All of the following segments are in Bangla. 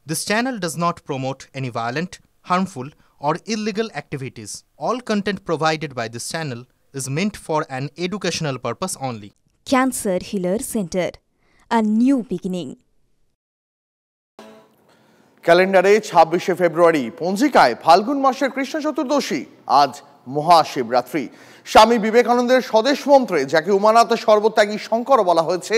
This channel does not promote any violent, harmful, or illegal activities. All content provided by this channel is meant for an educational purpose only. Cancer Healer Center, a new beginning. ক্যালেন্ডারে ২৬শে ফেব্রুয়ারি, পঞ্জিকায় ফাল্গুন মাসের কৃষ্ণ চতুর্দশী। আজ মহাশিবরাত্রি। স্বামী বিবেকানন্দের স্বদেশ মন্ত্রে যাকে উমানাথ সর্বত্যাগী শঙ্কর বলা হয়েছে,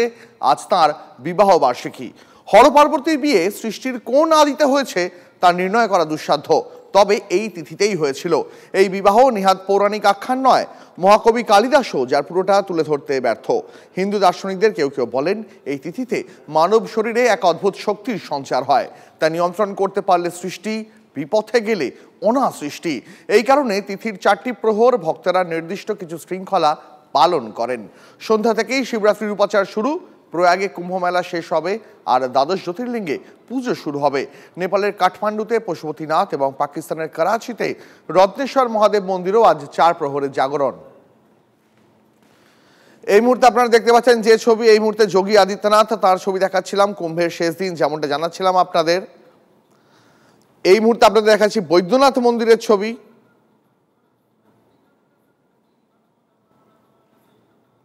আজ তাঁর বিবাহ বার্ষিকী। হরপার্বতীর বিয়ে সৃষ্টির কোন আদিতে হয়েছে তা নির্ণয় করা দুঃসাধ্য, তবে এই তিথিতেই হয়েছিল। এই বিবাহ নিহাত পৌরাণিক আখ্যান নয়, মহাকবি কালিদাসও যার পুরোটা তুলে ধরতে ব্যর্থ। হিন্দু দার্শনিকদের কেউ কেউ বলেন এই তিথিতে মানব শরীরে এক অদ্ভুত শক্তির সঞ্চার হয়, তা নিয়ন্ত্রণ করতে পারলে সৃষ্টি, বিপথে গেলে অনাসৃষ্টি। এই কারণে তিথির ৪টি প্রহর ভক্তরা নির্দিষ্ট কিছু শৃঙ্খলা পালন করেন। সন্ধ্যা থেকেই শিবরাত্রির উপাচার শুরু, প্রয়াগে কুম্ভমেলা শেষ হবে আর দ্বাদশ জ্যোতির্লিঙ্গে পুজো শুরু হবে। নেপালের কাঠমান্ডুতে পশুপতিনাথ এবং পাকিস্তানের করাচিতে রত্নেশ্বর মহাদেব মন্দিরেও আজ ৪ প্রহরের জাগরণ। এই মুহূর্তে আপনারা দেখতে পাচ্ছেন যে ছবি, এই মুহূর্তে যোগী আদিত্যনাথ, তার ছবি দেখাচ্ছিলাম কুম্ভের শেষ দিন, যেমনটা জানাচ্ছিলাম আপনাদের। এই মুহূর্তে আপনাদের দেখাচ্ছি বৈদ্যনাথ মন্দিরের ছবি।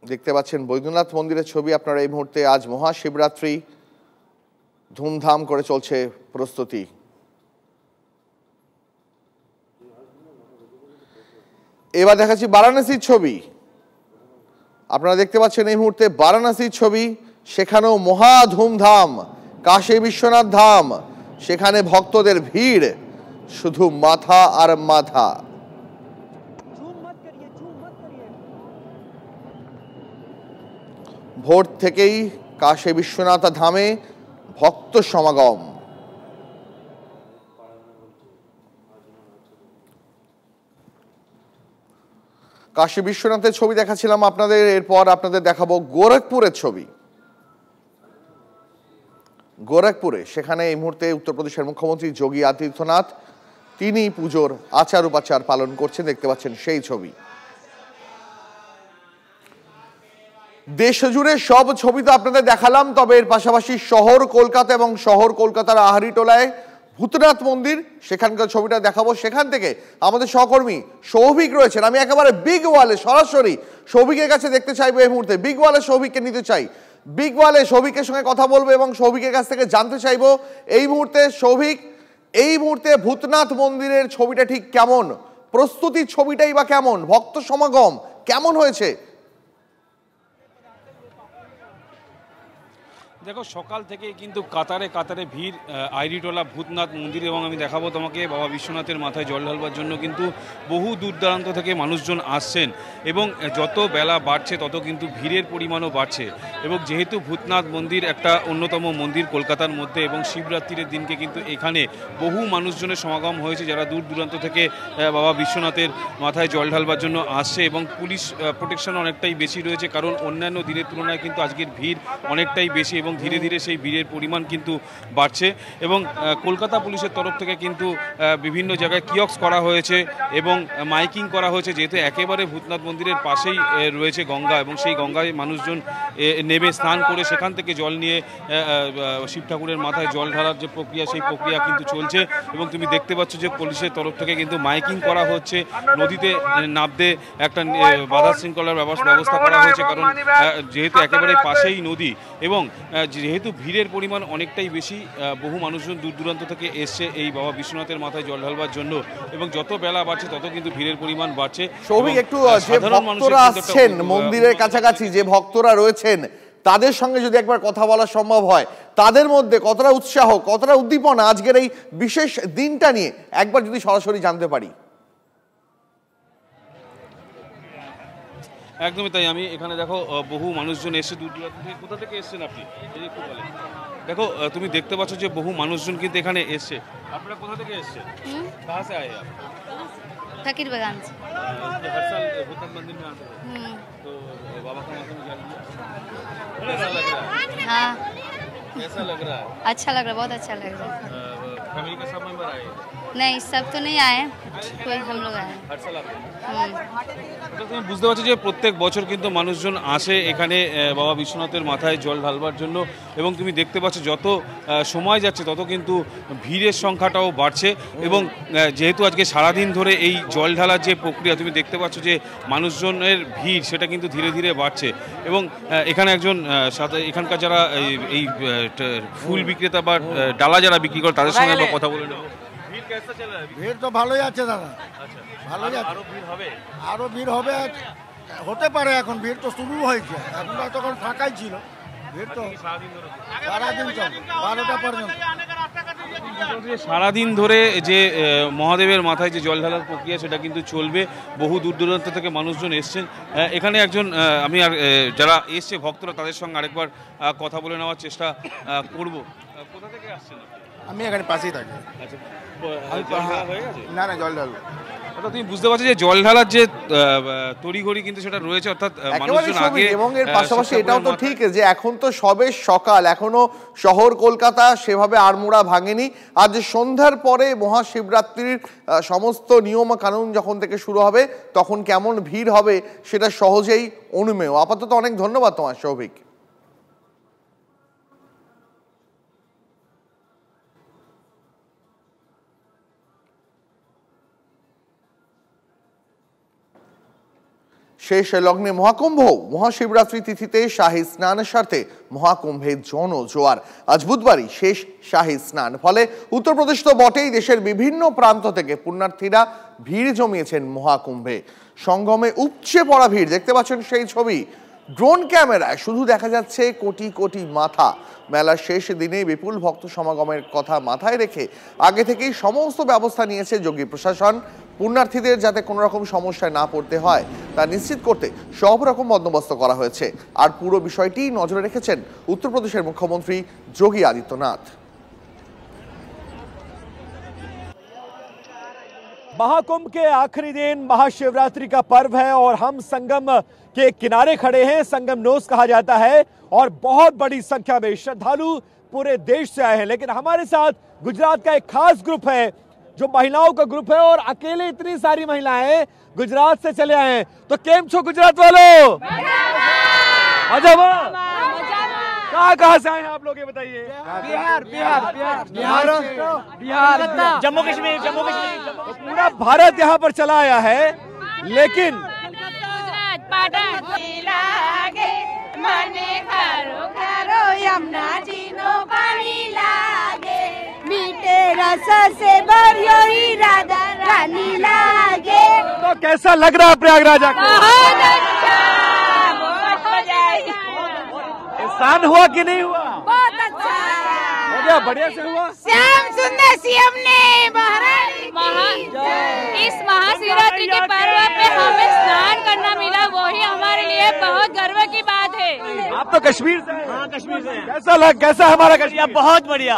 দেখতে পাচ্ছেন বৈদ্যনাথ মন্দিরের ছবি আপনারা এই মুহূর্তে। আজ মহাশিবরাত্রি, ধুমধাম করে চলছে প্রস্তুতি। এবার দেখাচ্ছি বারাণসীর ছবি। আপনারা দেখতে পাচ্ছেন এই মুহূর্তে বারাণসীর ছবি, সেখানেও মহা ধুমধাম। কাশী বিশ্বনাথ ধাম, সেখানে ভক্তদের ভিড়, শুধু মাথা আর মাথা। ভোর থেকেই কাশী বিশ্বনাথ ধামে ভক্ত সমাগম। কাশী বিশ্বনাথের ছবি দেখাচ্ছিলাম আপনাদের, এরপর আপনাদের দেখাবো গোরখপুরের ছবি। গোরখপুরে, সেখানে এই মুহূর্তে উত্তরপ্রদেশের মুখ্যমন্ত্রী যোগী আদিত্যনাথ, তিনি পুজোর আচার উপাচার পালন করছেন। দেখতে পাচ্ছেন সেই ছবি। দেশ জুড়ে সব ছবি তো আপনাদের দেখালাম, তবে এর পাশাপাশি শহর কলকাতা এবং শহর কলকাতার আহারিটোলায় ভূতনাথ মন্দির, সেখানকার ছবিটা দেখাবো। সেখান থেকে আমাদের সহকর্মী সৌভিক রয়েছেন। আমি একেবারে বিগ ওয়ালে সরাসরি সৌভিকের কাছে দেখতে চাইবো এই মুহূর্তে। বিগ ওয়ালে সৌভিককে নিতে চাই, বিগ ওয়ালে সৌভিকের সঙ্গে কথা বলবো এবং সৌভিকের কাছ থেকে জানতে চাইবো এই মুহূর্তে সৌভিক, এই মুহূর্তে ভূতনাথ মন্দিরের ছবিটা ঠিক কেমন, প্রস্তুতির ছবিটাই বা কেমন, ভক্ত সমাগম কেমন হয়েছে? দেখো, সকাল থেকে কিন্তু কাতারে কাতারে ভিড় আইরিটোলা ভূতনাথ মন্দির, এবং আমি দেখাবো তোমাকে বাবা বিশ্বনাথের মাথায় জল ঢালবার জন্য কিন্তু বহু দূর দূরান্ত থেকে মানুষজন আসছেন, এবং যত বেলা বাড়ছে তত কিন্তু ভিড়ের পরিমাণও বাড়ছে। এবং যেহেতু ভূতনাথ মন্দির একটা অন্যতম মন্দির কলকাতার মধ্যে, এবং শিবরাত্রির দিনকে কিন্তু এখানে বহু মানুষজনের সমাগম হয়েছে যারা দূর দূরান্ত থেকে বাবা বিশ্বনাথের মাথায় জল ঢালবার জন্য আসছে, এবং পুলিশ প্রোটেকশন অনেকটাই বেশি রয়েছে, কারণ অন্যান্য দিনের তুলনায় কিন্তু আজকের ভিড় অনেকটাই বেশি, এবং ধীরে ধীরে সেই ভিড়ের পরিমাণ কিন্তু বাড়ছে। এবং কলকাতা পুলিশের তরফ থেকে কিন্তু বিভিন্ন জায়গায় কিয়স্ক করা হয়েছে এবং মাইকিং করা হয়েছে, যেহেতু একেবারে ভূতনাথ মন্দিরের পাশেই রয়েছে গঙ্গা, এবং সেই গঙ্গায় মানুষজন নেমে স্নান করে সেখান থেকে জল নিয়ে শিব ঠাকুরের মাথায় জল ঢালার যে প্রক্রিয়া, সেই প্রক্রিয়া কিন্তু চলছে। এবং তুমি দেখতে পাচ্ছ যে পুলিশের তরফ থেকে কিন্তু মাইকিং করা হচ্ছে, নদীতে নামতে একটা বাধা শৃঙ্খলার ব্যবস্থা করা হয়েছে, কারণ যেহেতু একেবারে পাশেই নদী, এবং যেহেতু ভিড়ের পরিমাণ অনেকটাই বেশি, বহু মানুষজন দূর দূরান্ত থেকে এসছে এই বাবা বিশ্বনাথের মাথায় জল ঢালবার জন্য, এবং যত বেলা বাড়ছে তত কিন্তু ভিড়ের পরিমাণ বাড়ছে। সৌভিক, একটু যে ভক্তরা আসছেন মন্দিরের কাছাকাছি, যে ভক্তরা রয়েছেন তাদের সঙ্গে যদি একবার কথা বলা সম্ভব হয়, তাদের মধ্যে কতটা উৎসাহ, কতটা উদ্দীপনা আজকের এই বিশেষ দিনটা নিয়ে একবার যদি সরাসরি জানতে পারি। একদমই তাই। আমি এখানে দেখো বহু মানুষজন এসে দূর দূরান্ত থেকে। কোথা থেকে এসছেন আপনি? এই একটু বলেন। দেখো, তুমি দেখতে পাচ্ছ যে বহু মানুষজন কিন্তু এখানে এসছে। আপনারা কোথা থেকে এসছেন? कहाँ से आए आप? फकीर बागान से। हर साल भूतनाथ मंदिर में आते हैं, तो बाबा का माथा में जल दिया, कैसा लग रहा है? हाँ, कैसा लग रहा है? अच्छा लग रहा है, बहुत अच्छा लग रहा है। फैमिली के सब मेंबर आए? नहीं, सब तो नहीं आए, कोई हम लोग आए। हर साल आते हैं? তুমি বুঝতে পারছো যে প্রত্যেক বছর কিন্তু মানুষজন আসে এখানে বাবা বিশ্বনাথের মাথায় জল ঢালবার জন্য, এবং তুমি দেখতে পাচ্ছ যত সময় যাচ্ছে তত কিন্তু ভিড়ের সংখ্যাটাও বাড়ছে। এবং যেহেতু আজকে সারাদিন ধরে এই জল ঢালার যে প্রক্রিয়া, তুমি দেখতে পাচ্ছ যে মানুষজনের ভিড় সেটা কিন্তু ধীরে ধীরে বাড়ছে। এবং এখানে একজন সাথে এখানকার যারা এই ফুল বিক্রেতা বা ডালা যারা বিক্রি করে তাদের সঙ্গে কথা বলে নেব। ভিড় তো ভালোই আছে দাদা। আচ্ছা, ভালোই আছে। আরো ভিড় হবে? আরো ভিড় হবে, হতে পারে। এখন ভিড় তো শুরু হয়েছে, এখন তো তখন ফাঁকাই ছিল। ভিড় তো সারাদিন চলবে 12টা পর্যন্ত। সারাদিন ধরে যে মহাদেবের মাথায় যে জল ঢালার প্রক্রিয়া সেটা কিন্তু চলবে। বহু দূর দূরান্ত থেকে মানুষজন এসছেন এখানে। একজন আমি আর যারা এসছে ভক্তরা তাদের সঙ্গে আরেকবার কথা বলে নেওয়ার চেষ্টা করব। কোথা থেকে আসছেন? আমি এখানে পাশেই থাকি। আচ্ছা, জল ঢালা হয়ে গেছে? না না, জল ঢালবো। তুমি বুঝতে পারছো যে জল ঢালার যে তড়িঘড়ি কিন্তু সেটা রয়েছে, অর্থাৎ মানুষজন আগে। এবং এর পাশাপাশি এটাও তো ঠিক যে এখন তো সবে সকাল, এখনো শহর কলকাতা সেভাবে আড়মোড়া ভাঙেনি। আজ সন্ধ্যার পরে মহাশিবরাত্রির সমস্ত নিয়ম কানুন যখন থেকে শুরু হবে তখন কেমন ভিড় হবে সেটা সহজেই অনুমেয়। আপাতত অনেক ধন্যবাদ তোমার সৌভিক। শেষ লগ্নে মহাকুম্ভ। মহাশিবরাত্রি তিথিতে শাহী স্নানের স্বার্থে মহাকুম্ভে জনজোয়ার। আজ বুধবারই শেষ শাহী স্নান, ফলে উত্তরপ্রদেশ তো বটেই, দেশের বিভিন্ন প্রান্ত থেকে পুণ্যার্থীরা ভিড় জমিয়েছেন মহাকুম্ভে। সঙ্গমে উপচে পড়া ভিড়, দেখতে পাচ্ছেন সেই ছবি। ড্রোন ক্যামেরায় শুধু দেখা যাচ্ছে কোটি কোটি মাথা। মেলার শেষ দিনে বিপুল ভক্ত সমাগমের কথা মাথায় রেখে আগে থেকেই সমস্ত ব্যবস্থা নিয়েছে যোগী প্রশাসন। পুণ্যার্থীদের যাতে কোনো রকম সমস্যায় না পড়তে হয় তা নিশ্চিত করতে সব রকম বন্দোবস্ত করা হয়েছে। আর পুরো বিষয়টি নজরে রেখেছেন উত্তরপ্রদেশের মুখ্যমন্ত্রী যোগী আদিত্যনাথ। महाकुंभ के आखिरी दिन महाशिवरात्रि का पर्व है और हम संगम के किनारे खड़े हैं। संगम नोस कहा जाता है और बहुत बड़ी संख्या में श्रद्धालु पूरे देश से आए हैं। लेकिन हमारे साथ गुजरात का एक खास ग्रुप है जो महिलाओं का ग्रुप है, और अकेले इतनी सारी महिलाएं गुजरात से चले आए हैं। तो केम छो गुजरात वालों? कहाँ से आए हैं आप लोग, ये बताइए। बिहार, जम्मू कश्मीर। पूरा भारत यहाँ पर चला आया है। लेकिन यमुना जी नो पानी लागे, मीठे रस से भरियो ही राधा रानी लागे। तो कैसा लग रहा है प्रयागराज आके? स्नान हुआ कि नहीं हुआ? बहुत अच्छा हो गया, बढ़िया से हुआ। श्याम सुंदर सीएम ने इस महाशिवरात्रि के पर्व पे हमें स्नान करना मिला, वही हमारे लिए बहुत गर्व की बात है। आप तो कश्मीर से? हाँ, कश्मीर से। कैसा हमारा कश्मीर? बहुत बढ़िया,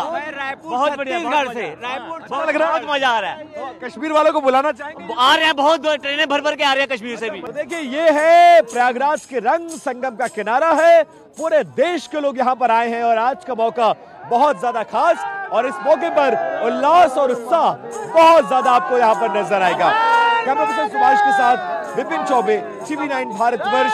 बहुत बढ़िया। छत्तीसगढ़ से रायपुर लग रहा है, बहुत मजा आ रहा है। तो कश्मीर वालों को बुलाना चाहेंगे? आ रहे हैं, बहुत ट्रेनें भर भर के आ रहे हैं कश्मीर से भी। तो देखिए, ये है प्रयागराज के रंग, संगम का किनारा है। पूरे देश के लोग यहाँ पर आए हैं और आज का मौका बहुत ज्यादा खास, और इस मौके पर उल्लास और उत्साह बहुत ज्यादा आपको यहाँ पर नजर आएगा। कैमरा पर्सन सुभाष के साथ विपिन चौबे, TV9 भारतवर्ष।